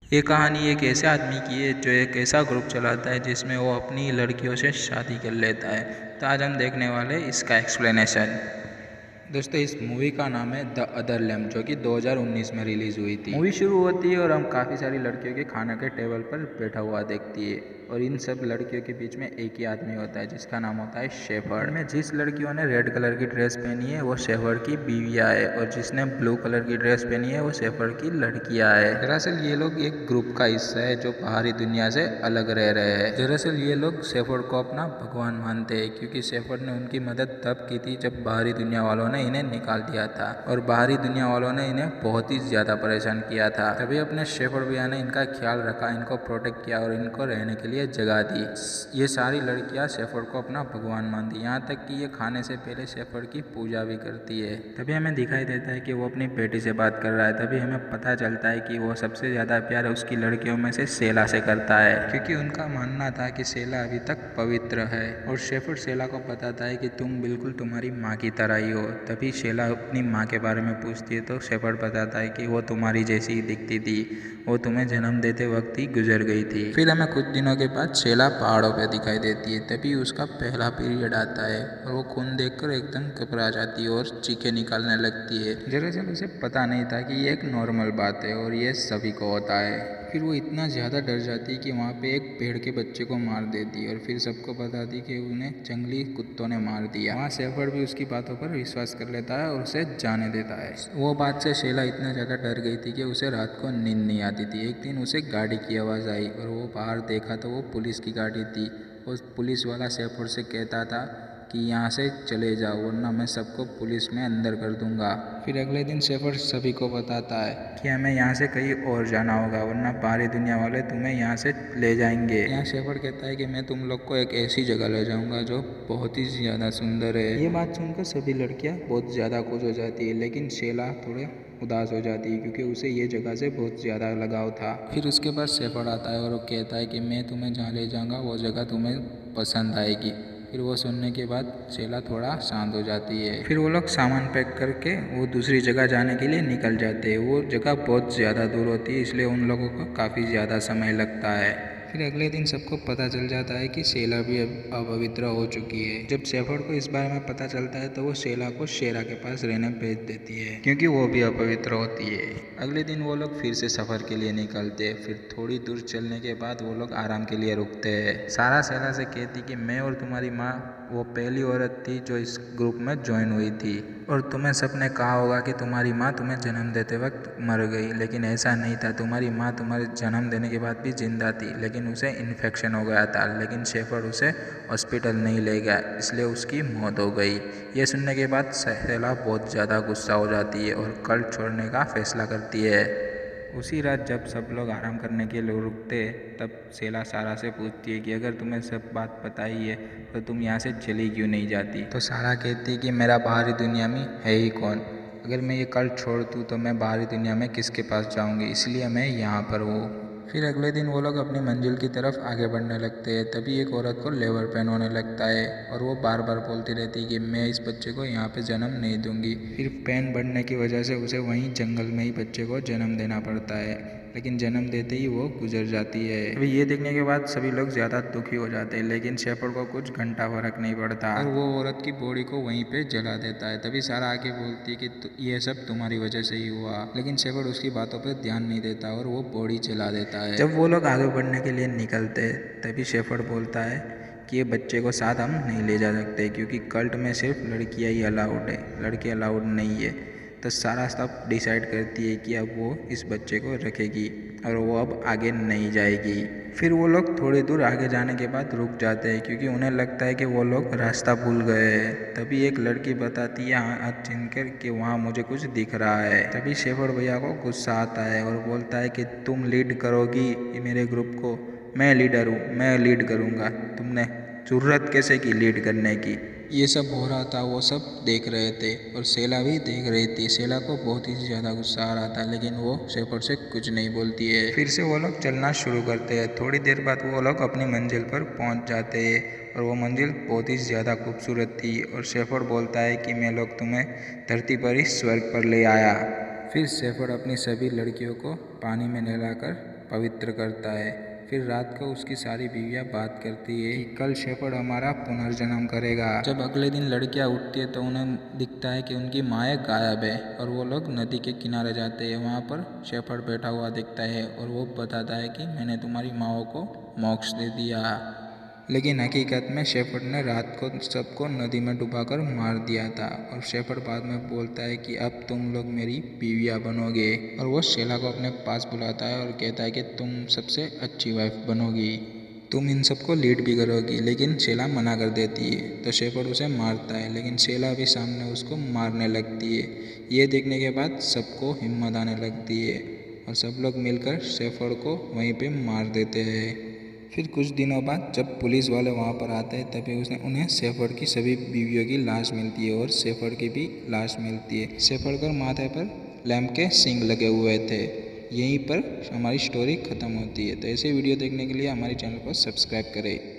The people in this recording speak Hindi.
ये कहानी एक ऐसे आदमी की है जो एक ऐसा ग्रुप चलाता है जिसमें वो अपनी लड़कियों से शादी कर लेता है। तो आज हम देखने वाले इसका एक्सप्लेनेशन। दोस्तों, इस मूवी का नाम है द अदर लैम्प, जो कि 2019 में रिलीज हुई थी। मूवी शुरू होती है और हम काफ़ी सारी लड़कियों के खाना के टेबल पर बैठा हुआ देखती है और इन सब लड़कियों के बीच में एक ही आदमी होता है जिसका नाम होता है शेफर्ड। में जिस लड़कियों ने रेड कलर की ड्रेस पहनी है वो शेफर्ड की बीवियाँ है और जिसने ब्लू कलर की ड्रेस पहनी है वो शेफर्ड की लड़कियाँ है। दरअसल ये लोग एक ग्रुप का हिस्सा है जो बाहरी दुनिया से अलग रह रहे हैं। दरअसल ये लोग शेफर्ड को अपना भगवान मानते हैं क्योंकि शेफर्ड ने उनकी मदद तब की थी जब बाहरी दुनिया वालों ने इन्हें निकाल दिया था और बाहरी दुनिया वालों ने इन्हें बहुत ही ज्यादा परेशान किया था। तभी अपने शेफर्ड भैया ने इनका ख्याल रखा, इनको प्रोटेक्ट किया और इनको रहने के लिए जगह दी। ये सारी लड़कियां शेफर्ड को अपना भगवान मानती, यहाँ तक कि ये खाने से पहले शेफर्ड की पूजा भी करती है। तभी हमें दिखाई देता है कि वो अपनी बेटी से बात कर रहा है। तभी हमें पता चलता है कि वो सबसे ज्यादा प्यार उसकी लड़कियों में से सेला से करता है क्योंकि उनका मानना था कि सेला अभी तक पवित्र है और शेफर्ड सेला को बताता है कि तुम बिल्कुल तुम्हारी माँ की तरह ही हो। तभी सेला अपनी माँ के बारे में पूछती है तो शेफर्ड बताता है कि वो तुम्हारी जैसी ही दिखती थी, वो तुम्हें जन्म देते वक्त ही गुजर गई थी। फिर हमें कुछ दिनों के बाद सेला पहाड़ों पे दिखाई देती है। तभी उसका पहला पीरियड आता है और वो खून देखकर एकदम घबरा जाती है और चीखें निकालने लगती है। दरअसल उसे पता नहीं था कि ये एक नॉर्मल बात है और ये सभी को होता है। फिर वो इतना ज़्यादा डर जाती है कि वहाँ पे एक पेड़ के बच्चे को मार देती है और फिर सबको बताती कि उन्हें जंगली कुत्तों ने मार दिया। वहाँ शेफर्ड भी उसकी बातों पर विश्वास कर लेता है और उसे जाने देता है। वो बात से शेला इतना ज़्यादा डर गई थी कि उसे रात को नींद नहीं आती थी। एक दिन उसे गाड़ी की आवाज़ आई और वो बाहर देखा तो वो पुलिस की गाड़ी थी। उस पुलिस वाला शेफर्ड से कहता था कि यहाँ से चले जाओ वरना मैं सबको पुलिस में अंदर कर दूंगा। फिर अगले दिन शेफर्ड सभी को बताता है कि हमें यहाँ से कहीं और जाना होगा वरना बाहरी दुनिया वाले तुम्हें यहाँ से ले जाएंगे। यहाँ शेफर्ड कहता है कि मैं तुम लोग को एक ऐसी जगह ले जाऊंगा जो बहुत ही ज़्यादा सुंदर है। ये बात सुनकर सभी लड़कियाँ बहुत ज़्यादा खुश हो जाती है, लेकिन शेला थोड़े उदास हो जाती है क्योंकि उसे ये जगह से बहुत ज़्यादा लगाव था। फिर उसके बाद शेफर्ड आता है और वो कहता है कि मैं तुम्हें जहाँ ले जाऊँगा वो जगह तुम्हें पसंद आएगी। फिर वो सुनने के बाद शेला थोड़ा शांत हो जाती है। फिर वो लोग सामान पैक करके वो दूसरी जगह जाने के लिए निकल जाते हैं। वो जगह बहुत ज़्यादा दूर होती है इसलिए उन लोगों को काफ़ी ज़्यादा समय लगता है। फिर अगले दिन सबको पता चल जाता है कि शेला भी अब अपवित्र हो चुकी है। जब शेफर्ड को इस बारे में पता चलता है तो वो शेला को शेरा के पास रहने भेज देती है क्योंकि वो भी अपवित्र होती है। अगले दिन वो लोग फिर से सफर के लिए निकलते हैं। फिर थोड़ी दूर चलने के बाद वो लोग आराम के लिए रुकते हैं। सारा शेला से कहती कि मैं और तुम्हारी माँ वो पहली औरत थी जो इस ग्रुप में ज्वाइन हुई थी और तुम्हें सबने कहा होगा कि तुम्हारी माँ तुम्हें जन्म देते वक्त मर गई, लेकिन ऐसा नहीं था। तुम्हारी माँ तुम्हारे जन्म देने के बाद भी जिंदा थी लेकिन उसे इन्फेक्शन हो गया था, लेकिन शेफर्ड उसे हॉस्पिटल नहीं ले गया इसलिए उसकी मौत हो गई। ये सुनने के बाद शेला बहुत ज़्यादा गुस्सा हो जाती है और कल्ट छोड़ने का फैसला करती है। उसी रात जब सब लोग आराम करने के लिए रुकते तब शेला सारा से पूछती है कि अगर तुम्हें सब बात पता ही है तो तुम यहाँ से चली क्यों नहीं जाती। तो सारा कहती है कि मेरा बाहरी दुनिया में है ही कौन, अगर मैं ये कल्ट छोड़ दूँ तो मैं बाहरी दुनिया में किसके पास जाऊँगी, इसलिए मैं यहाँ पर हूँ। फिर अगले दिन वो लोग अपनी मंजिल की तरफ आगे बढ़ने लगते हैं। तभी एक औरत को लेबर पेन होने लगता है और वो बार बार बोलती रहती है कि मैं इस बच्चे को यहाँ पे जन्म नहीं दूंगी। फिर पेन बढ़ने की वजह से उसे वहीं जंगल में ही बच्चे को जन्म देना पड़ता है, लेकिन जन्म देते ही वो गुजर जाती है। अभी ये देखने के बाद सभी लोग ज़्यादा दुखी हो जाते हैं, लेकिन शेफर्ड को कुछ घंटा फर्क नहीं पड़ता और वो औरत की बॉडी को वहीं पे जला देता है। तभी सारा आके बोलती है कि ये सब तुम्हारी वजह से ही हुआ, लेकिन शेफर्ड उसकी बातों पर ध्यान नहीं देता और वो बॉडी जला देता है। जब वो लोग आगे बढ़ने के लिए निकलते तभी शेफर्ड बोलता है कि ये बच्चे को साथ हम नहीं ले जा सकते क्योंकि कल्ट में सिर्फ लड़कियां ही अलाउड है, लड़के अलाउड नहीं है। तो सारा सब डिसाइड करती है कि अब वो इस बच्चे को रखेगी और वो अब आगे नहीं जाएगी। फिर वो लोग थोड़ी दूर आगे जाने के बाद रुक जाते हैं क्योंकि उन्हें लगता है कि वो लोग रास्ता भूल गए हैं। तभी एक लड़की बताती है हाथ छीनकर कि वहाँ मुझे कुछ दिख रहा है। तभी शेफर्ड भैया को गुस्सा आता है और बोलता है कि तुम लीड करोगी मेरे ग्रुप को, मैं लीडर हूँ, मैं लीड करूँगा, तुमने जरूरत कैसे की लीड करने की। ये सब हो रहा था, वो सब देख रहे थे और शेला भी देख रही थी। शेला को बहुत ही ज़्यादा गुस्सा आ रहा था लेकिन वो शेफर्ड से कुछ नहीं बोलती है। फिर से वो लोग चलना शुरू करते हैं। थोड़ी देर बाद वो लोग अपनी मंजिल पर पहुंच जाते हैं और वो मंजिल बहुत ही ज़्यादा खूबसूरत थी और शेफर्ड बोलता है कि मैं लोग तुम्हें धरती पर ही स्वर्ग पर ले आया। फिर शेफर्ड अपनी सभी लड़कियों को पानी में नहलाकर पवित्र करता है। फिर रात को उसकी सारी बीवियाँ बात करती है कि कल शेफर्ड हमारा पुनर्जन्म करेगा। जब अगले दिन लड़कियाँ उठती है तो उन्हें दिखता है कि उनकी माएँ गायब है और वो लोग नदी के किनारे जाते हैं। वहाँ पर शेफर्ड बैठा हुआ दिखता है और वो बताता है कि मैंने तुम्हारी माँओं को मोक्ष दे दिया, लेकिन हकीकत में शेफर्ड ने रात को सबको नदी में डुबाकर मार दिया था। और शेफर्ड बाद में बोलता है कि अब तुम लोग मेरी बीवियाँ बनोगे। और वो शेला को अपने पास बुलाता है और कहता है कि तुम सबसे अच्छी वाइफ बनोगी, तुम इन सबको लीड भी करोगी। लेकिन शेला मना कर देती है तो शेफर्ड उसे मारता है, लेकिन शेला भी सामने उसको मारने लगती है। ये देखने के बाद सबको हिम्मत आने लगती है और सब लोग मिलकर शेफर्ड को वहीं पे मार देते हैं। फिर कुछ दिनों बाद जब पुलिस वाले वहाँ पर आते हैं तभी उन्हें शेफर्ड की सभी बीवियों की लाश मिलती है और शेफर्ड की भी लाश मिलती है। शेफर्ड के माथे पर लैम्प के सींग लगे हुए थे। यहीं पर हमारी स्टोरी ख़त्म होती है। तो ऐसे वीडियो देखने के लिए हमारे चैनल को सब्सक्राइब करें।